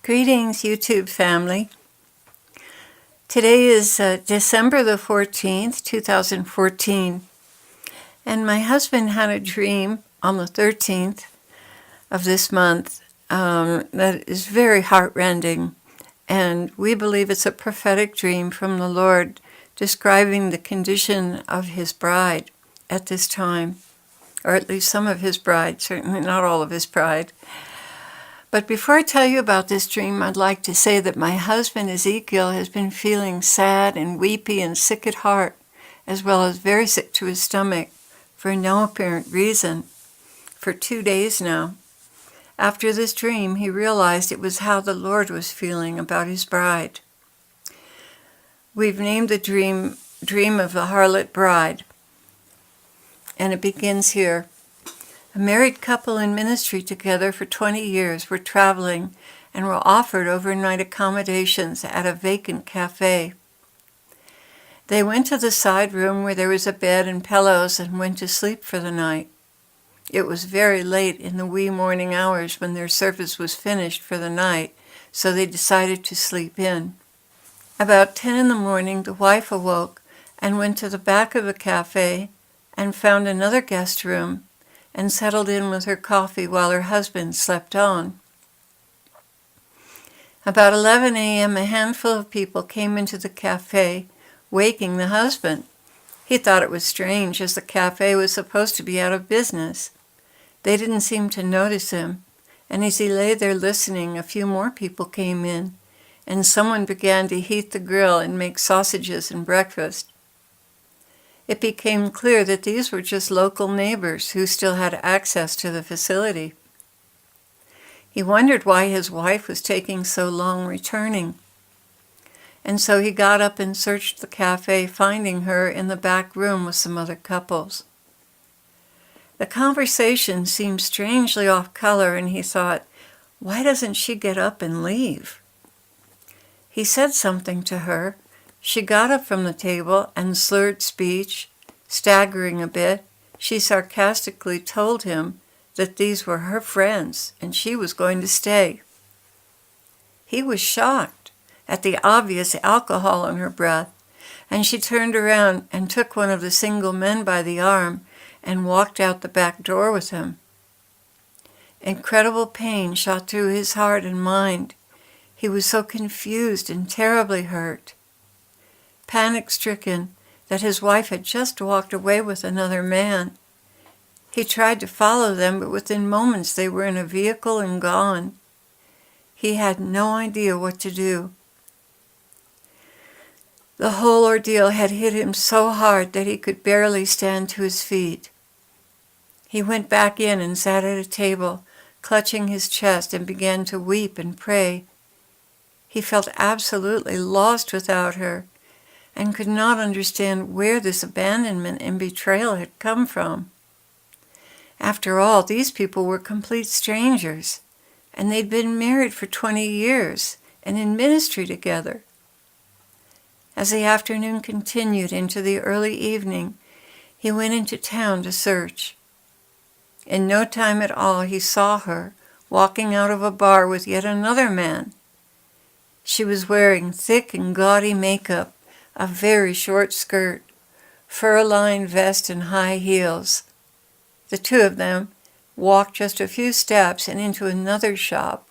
Greetings, YouTube family. Today is December the 14th, 2014, and my husband had a dream on the 13th of this month that is very heartrending, and we believe it's a prophetic dream from the Lord describing the condition of his bride at this time, or at least some of his bride, certainly not all of his bride. But before I tell you about this dream, I'd like to say that my husband Ezekiel has been feeling sad and weepy and sick at heart, as well as very sick to his stomach, for no apparent reason, for 2 days now. After this dream, he realized it was how the Lord was feeling about his bride. We've named the dream of the Harlot Bride, and it begins here. A married couple in ministry together for 20 years were traveling and were offered overnight accommodations at a vacant cafe. They went to the side room where there was a bed and pillows and went to sleep for the night. It was very late in the wee morning hours when their service was finished for the night, so they decided to sleep in. About 10 in the morning, the wife awoke and went to the back of the cafe and found another guest room and settled in with her coffee while her husband slept on. About 11 a.m., a handful of people came into the cafe, waking the husband. He thought it was strange, as the cafe was supposed to be out of business. They didn't seem to notice him, and as he lay there listening, a few more people came in, and someone began to heat the grill and make sausages and breakfast. It became clear that these were just local neighbors who still had access to the facility. He wondered why his wife was taking so long returning, and so he got up and searched the cafe, finding her in the back room with some other couples. The conversation seemed strangely off color, and he thought, why doesn't she get up and leave? He said something to her. She got up from the table and slurred speech. Staggering a bit, she sarcastically told him that these were her friends and she was going to stay. He was shocked at the obvious alcohol in her breath, and she turned around and took one of the single men by the arm and walked out the back door with him. Incredible pain shot through his heart and mind. He was so confused and terribly hurt. Panic-stricken that his wife had just walked away with another man, he tried to follow them, but within moments they were in a vehicle and gone. He had no idea what to do. The whole ordeal had hit him so hard that he could barely stand to his feet. He went back in and sat at a table, clutching his chest, and began to weep and pray. He felt absolutely lost without her, and could not understand where this abandonment and betrayal had come from. After all, these people were complete strangers, and they'd been married for 20 years and in ministry together. As the afternoon continued into the early evening, he went into town to search. In no time at all, he saw her walking out of a bar with yet another man. She was wearing thick and gaudy makeup, a very short skirt, fur-lined vest, and high heels. The two of them walked just a few steps and into another shop.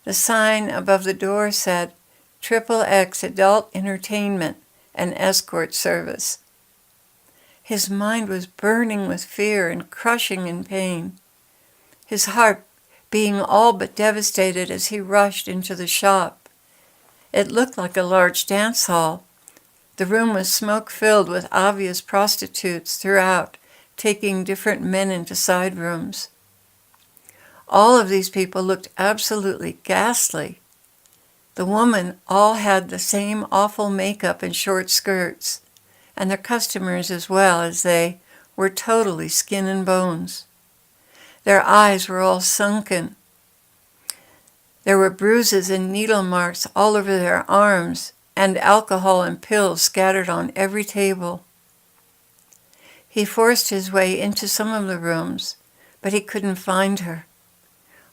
The sign above the door said, XXX Adult Entertainment and Escort Service. His mind was burning with fear and crushing in pain, his heart being all but devastated as he rushed into the shop. It looked like a large dance hall. The room was smoke-filled with obvious prostitutes throughout, taking different men into side rooms. All of these people looked absolutely ghastly. The women all had the same awful makeup and short skirts, and their customers as well, as they were totally skin and bones. Their eyes were all sunken. There were bruises and needle marks all over their arms, and alcohol and pills scattered on every table. He forced his way into some of the rooms, but he couldn't find her.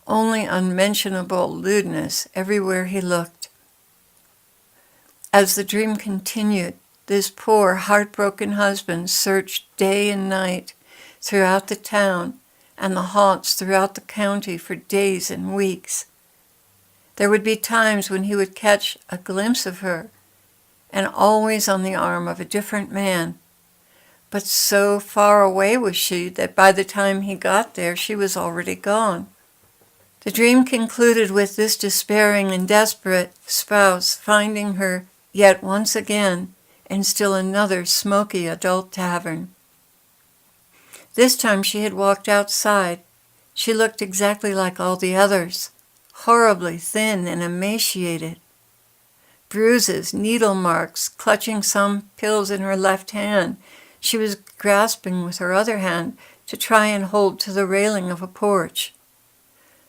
only unmentionable lewdness everywhere he looked. As the dream continued, this poor, heartbroken husband searched day and night throughout the town and the haunts throughout the county for days and weeks. There would be times when he would catch a glimpse of her, and always on the arm of a different man. But so far away was she that by the time he got there, she was already gone. The dream concluded with this despairing and desperate spouse finding her yet once again in still another smoky adult tavern. This time she had walked outside. She looked exactly like all the others, horribly thin and emaciated. Bruises, needle marks, clutching some pills in her left hand, she was grasping with her other hand to try and hold to the railing of a porch.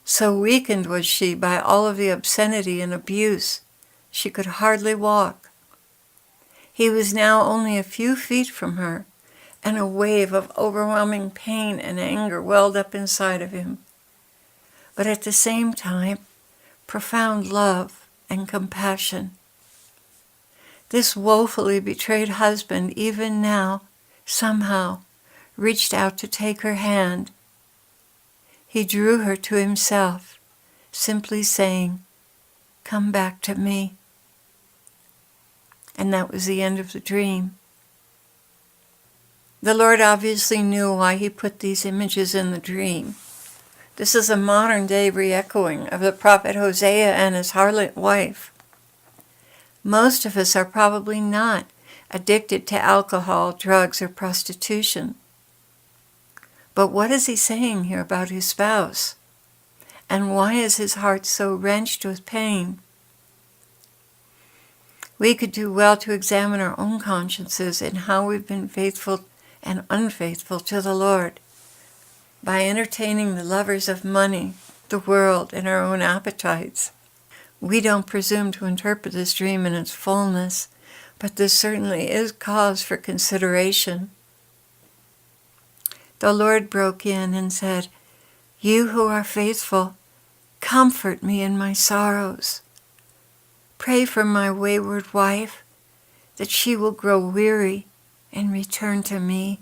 So weakened was she by all of the obscenity and abuse, she could hardly walk. He was now only a few feet from her, and a wave of overwhelming pain and anger welled up inside of him. But at the same time, profound love and compassion. This woefully betrayed husband, even now, somehow, reached out to take her hand. He drew her to himself, simply saying, "Come back to me." And that was the end of the dream. The Lord obviously knew why he put these images in the dream. This is a modern-day re-echoing of the prophet Hosea and his harlot wife. Most of us are probably not addicted to alcohol, drugs, or prostitution. But what is he saying here about his spouse? And why is his heart so wrenched with pain? We could do well to examine our own consciences and how we've been faithful and unfaithful to the Lord by entertaining the lovers of money, the world, and our own appetites. We don't presume to interpret this dream in its fullness, but this certainly is cause for consideration. The Lord broke in and said, "You who are faithful, comfort me in my sorrows. Pray for my wayward wife, that she will grow weary and return to me."